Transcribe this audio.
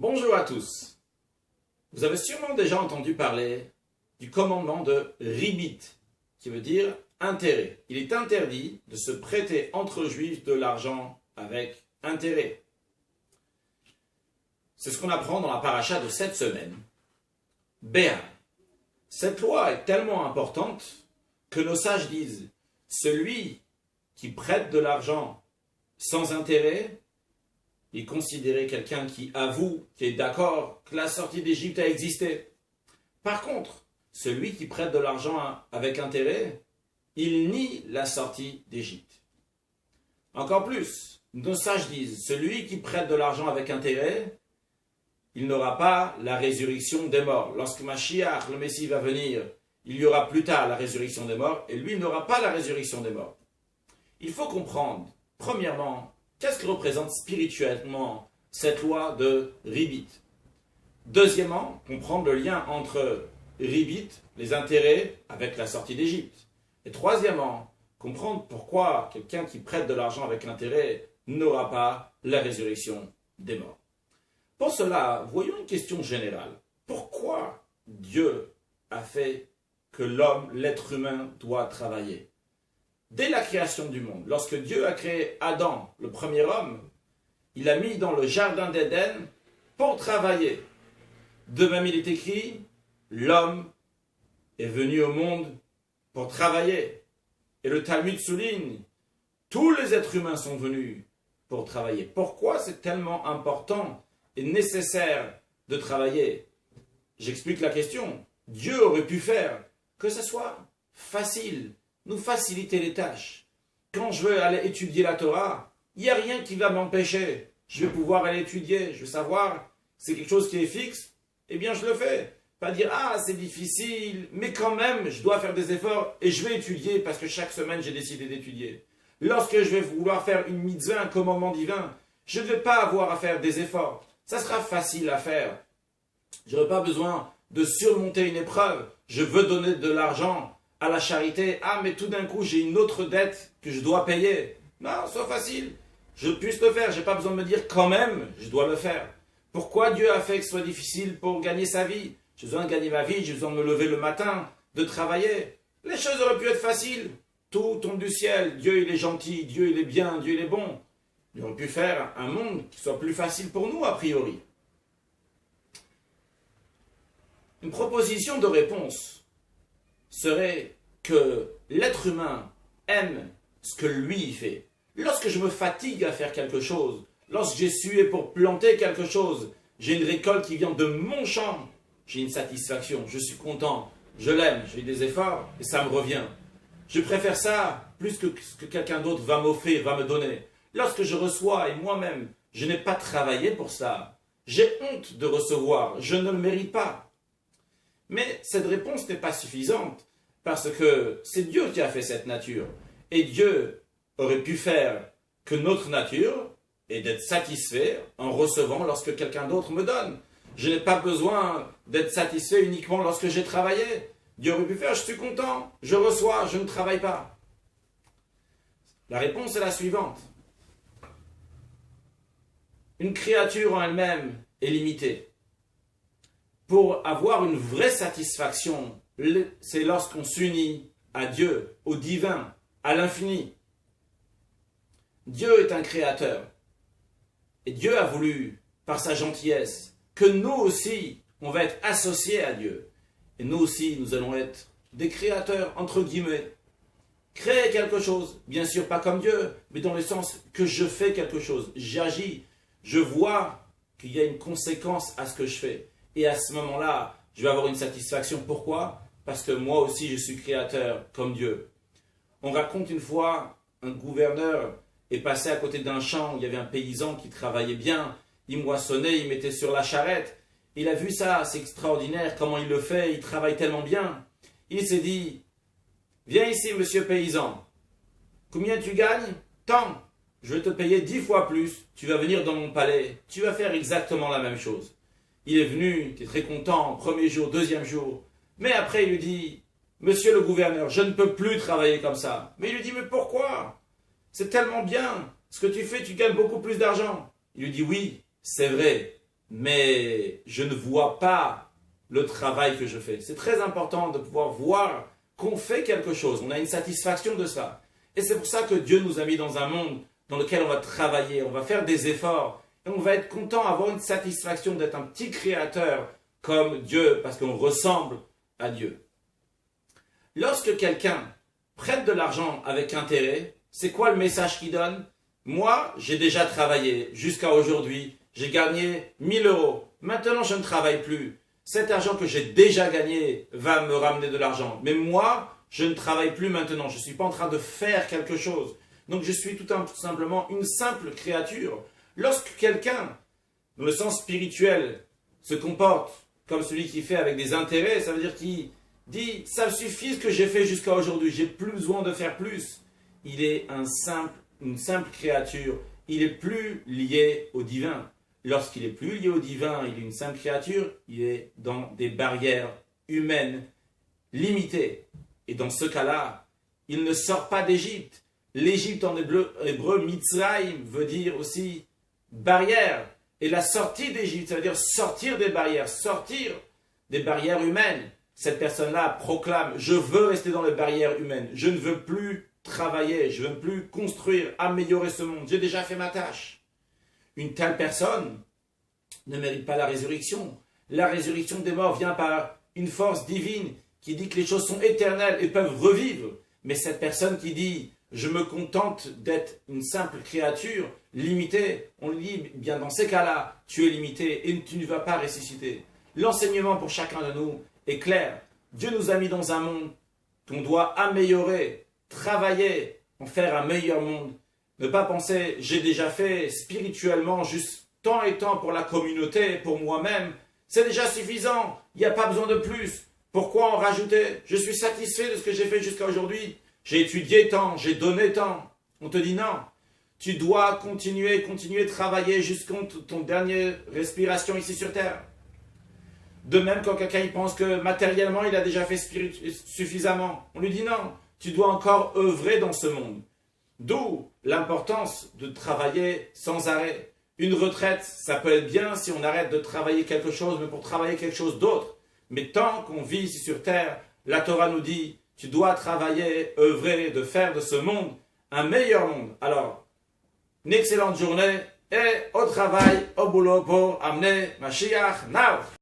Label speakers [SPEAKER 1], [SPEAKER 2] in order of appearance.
[SPEAKER 1] Bonjour à tous. Vous avez sûrement déjà entendu parler du commandement de Ribit, qui veut dire intérêt. Il est interdit de se prêter entre juifs de l'argent avec intérêt. C'est ce qu'on apprend dans la paracha de cette semaine. Béa. Cette loi est tellement importante que nos sages disent « Celui qui prête de l'argent sans intérêt est considéré quelqu'un qui avoue, qui est d'accord que la sortie d'Égypte a existé. Par contre, celui qui prête de l'argent avec intérêt, il nie la sortie d'Égypte. Encore plus, nos sages disent, celui qui prête de l'argent avec intérêt, il n'aura pas la résurrection des morts. Lorsque Mashiach, le Messie, va venir, il y aura plus tard la résurrection des morts, et lui n'aura pas la résurrection des morts. Il faut comprendre, premièrement, qu'est-ce que représente spirituellement cette loi de Ribit? Deuxièmement, comprendre le lien entre Ribit, les intérêts, avec la sortie d'Égypte. Et troisièmement, comprendre pourquoi quelqu'un qui prête de l'argent avec intérêt n'aura pas la résurrection des morts. Pour cela, voyons une question générale. Pourquoi Dieu a fait que l'homme, l'être humain, doit travailler? Dès la création du monde, lorsque Dieu a créé Adam, le premier homme, il l'a mis dans le jardin d'Éden pour travailler. De même, il est écrit, l'homme est venu au monde pour travailler. Et le Talmud souligne, tous les êtres humains sont venus pour travailler. Pourquoi c'est tellement important et nécessaire de travailler? J'explique la question. Dieu aurait pu faire que ce soit facile, nous faciliter les tâches. Quand je veux aller étudier la Torah, il n'y a rien qui va m'empêcher. Je vais pouvoir aller étudier, je veux savoir, c'est quelque chose qui est fixe, eh bien je le fais. Pas dire, ah c'est difficile, mais quand même je dois faire des efforts et je vais étudier parce que chaque semaine j'ai décidé d'étudier. Lorsque je vais vouloir faire une mitzvah, un commandement divin, je ne vais pas avoir à faire des efforts. Ça sera facile à faire. Je n'aurai pas besoin de surmonter une épreuve. Je veux donner de l'argent à la charité, ah mais tout d'un coup j'ai une autre dette que je dois payer. Non, soit facile, je puisse le faire, je n'ai pas besoin de me dire quand même, je dois le faire. Pourquoi Dieu a fait que ce soit difficile pour gagner sa vie? J'ai besoin de gagner ma vie, j'ai besoin de me lever le matin, de travailler. Les choses auraient pu être faciles, tout tombe du ciel, Dieu il est gentil, Dieu il est bien, Dieu il est bon. Il aurait pu faire un monde qui soit plus facile pour nous a priori. Une proposition de réponse serait que l'être humain aime ce que lui fait. Lorsque je me fatigue à faire quelque chose, lorsque j'ai sué pour planter quelque chose, j'ai une récolte qui vient de mon champ, j'ai une satisfaction, je suis content, je l'aime, je fais des efforts et ça me revient. Je préfère ça plus que ce que quelqu'un d'autre va m'offrir, va me donner. Lorsque je reçois et moi-même, je n'ai pas travaillé pour ça, j'ai honte de recevoir, je ne le mérite pas. Mais cette réponse n'est pas suffisante, parce que c'est Dieu qui a fait cette nature. Et Dieu aurait pu faire que notre nature est d'être satisfait en recevant lorsque quelqu'un d'autre me donne. Je n'ai pas besoin d'être satisfait uniquement lorsque j'ai travaillé. Dieu aurait pu faire, je suis content, je reçois, je ne travaille pas. La réponse est la suivante. Une créature en elle-même est limitée. Pour avoir une vraie satisfaction, c'est lorsqu'on s'unit à Dieu, au divin, à l'infini. Dieu est un créateur. Et Dieu a voulu, par sa gentillesse, que nous aussi, on va être associés à Dieu. Et nous aussi, nous allons être des créateurs, entre guillemets. Créer quelque chose, bien sûr pas comme Dieu, mais dans le sens que je fais quelque chose, j'agis, je vois qu'il y a une conséquence à ce que je fais. Et à ce moment-là, je vais avoir une satisfaction. Pourquoi? Parce que moi aussi, je suis créateur comme Dieu. On raconte une fois, un gouverneur est passé à côté d'un champ où il y avait un paysan qui travaillait bien. Il moissonnait, il mettait sur la charrette. Il a vu ça, c'est extraordinaire, comment il le fait, il travaille tellement bien. Il s'est dit, viens ici, monsieur paysan. Combien tu gagnes? Tant. Je vais te payer 10 fois plus. Tu vas venir dans mon palais. Tu vas faire exactement la même chose. Il est venu, il était très content, premier jour, deuxième jour. Mais après, il lui dit, monsieur le gouverneur, je ne peux plus travailler comme ça. Mais il lui dit, mais pourquoi? C'est tellement bien. Ce que tu fais, tu gagnes beaucoup plus d'argent. Il lui dit, oui, c'est vrai. mais je ne vois pas le travail que je fais. C'est très important de pouvoir voir qu'on fait quelque chose. On a une satisfaction de ça. Et c'est pour ça que Dieu nous a mis dans un monde dans lequel on va travailler, on va faire des efforts, et on va être content, avoir une satisfaction d'être un petit créateur comme Dieu, parce qu'on ressemble à Dieu. Lorsque quelqu'un prête de l'argent avec intérêt, c'est quoi le message qu'il donne? Moi, j'ai déjà travaillé jusqu'à aujourd'hui, j'ai gagné 1000 euros. Maintenant, je ne travaille plus. Cet argent que j'ai déjà gagné va me ramener de l'argent. Mais moi, je ne travaille plus maintenant. Je ne suis pas en train de faire quelque chose. Donc, je suis tout simplement une simple créature. Lorsque quelqu'un, dans le sens spirituel, se comporte comme celui qui fait avec des intérêts, ça veut dire qu'il dit « ça me suffit ce que j'ai fait jusqu'à aujourd'hui, j'ai plus besoin de faire plus ». Il est une simple créature. Il est plus lié au divin. Lorsqu'il est plus lié au divin, il est une simple créature, il est dans des barrières humaines limitées. Et dans ce cas-là, il ne sort pas d'Égypte. L'Égypte en hébreu, Mitzrayim, veut dire aussi barrière. Et la sortie d'Égypte, ça veut dire sortir des barrières humaines. Cette personne-là proclame, je veux rester dans les barrières humaines, je ne veux plus travailler, je ne veux plus construire, améliorer ce monde, j'ai déjà fait ma tâche. Une telle personne ne mérite pas la résurrection. La résurrection des morts vient par une force divine qui dit que les choses sont éternelles et peuvent revivre. Mais cette personne qui dit « je me contente d'être une simple créature limitée », on lui dit « bien dans ces cas-là, tu es limité et tu ne vas pas ressusciter ». L'enseignement pour chacun de nous est clair. Dieu nous a mis dans un monde qu'on doit améliorer, travailler, en faire un meilleur monde. Ne pas penser, j'ai déjà fait spirituellement juste tant et tant pour la communauté, pour moi-même. C'est déjà suffisant, il n'y a pas besoin de plus. Pourquoi en rajouter? Je suis satisfait de ce que j'ai fait jusqu'à aujourd'hui. J'ai étudié tant, j'ai donné tant. On te dit non. Tu dois continuer de travailler jusqu'à ton dernière respiration ici sur Terre. De même, quand quelqu'un pense que matériellement, il a déjà fait suffisamment, on lui dit non. Tu dois encore œuvrer dans ce monde. D'où l'importance de travailler sans arrêt. Une retraite, ça peut être bien si on arrête de travailler quelque chose, mais pour travailler quelque chose d'autre. Mais tant qu'on vit ici sur Terre, la Torah nous dit, tu dois travailler, œuvrer, de faire de ce monde un meilleur monde. Alors, une excellente journée et au travail, au boulot pour amener Mashiach now.